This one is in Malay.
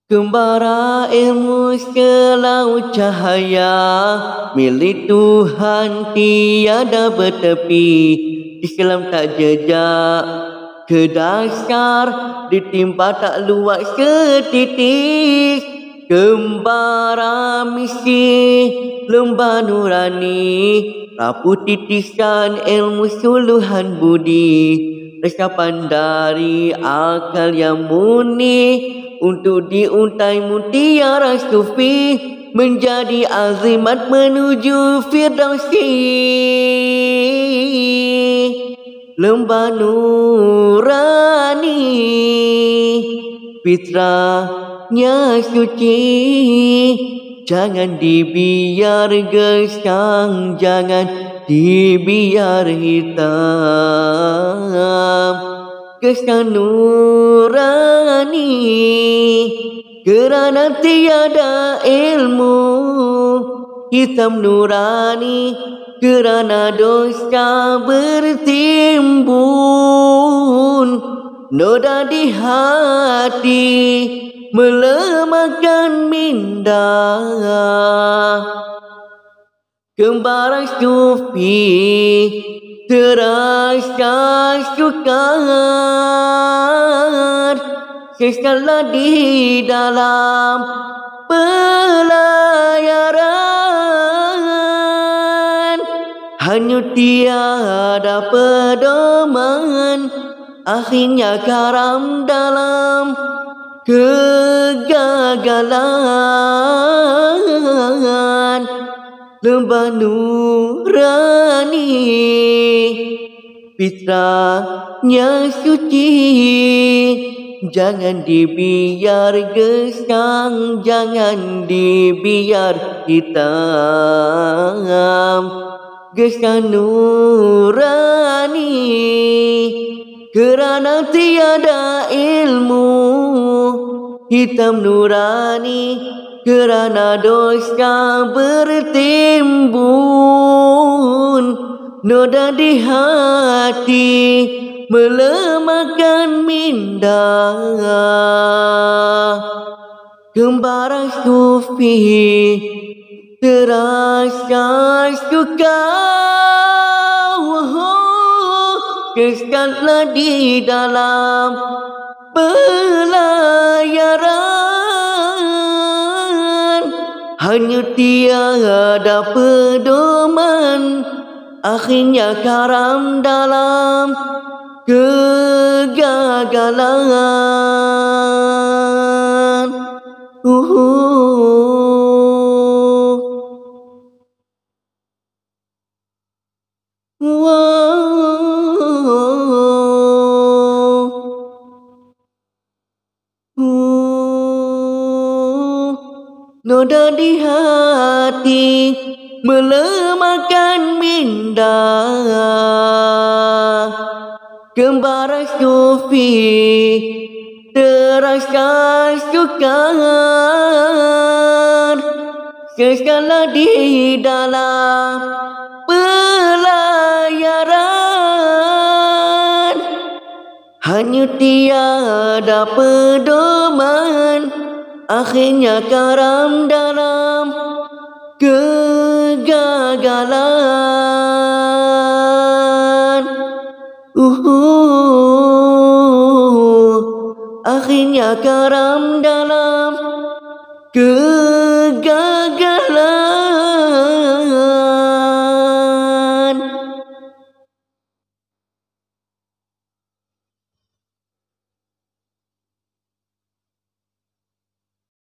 Gembara ilmu selalu cahaya, milik Tuhan tiada bertepi. Islam tak jejak ke dasar, ditimpa tak luat setitik. Gembara misi lembah nurani, rapuh titisan ilmu suluhan budi. Resapan dari akal yang murni, untuk diuntai mutiara sufi, menjadi azimat menuju Firdausi. Lembah nurani, fitrahnya suci, jangan dibiar gesang, jangan dibiar hitam. Gesang nurani, kerana tiada ilmu. Hitam nurani, kerana dosa bertimbun. Noda di hati melemahkan minda. Gembara sufi terasa sukar, sesalah di dalam pelayaran. Hanya tiada pedoman, akhirnya karam dalam kegagalan. Lembah nurani, fitrahnya suci, jangan dibiar gesang, jangan dibiar hitam. Gesang nurani, kerana tiada ilmu. Hitam nurani, kerana dosa bertimbun. Noda di hati melemahkan minda. Gembara sufi terasa sukar, sesalah di dalam pelayaran. Hanya tiada pedoman, akhirnya karam dalam kegagalan. Noda di hati melemahkan minda. Gembara sufi terasa sukar, sesalah di dalam pelayaran. Hanya tiada pedoman, akhirnya karam dalam kegagalan. Akhirnya karam dalam kegagalan.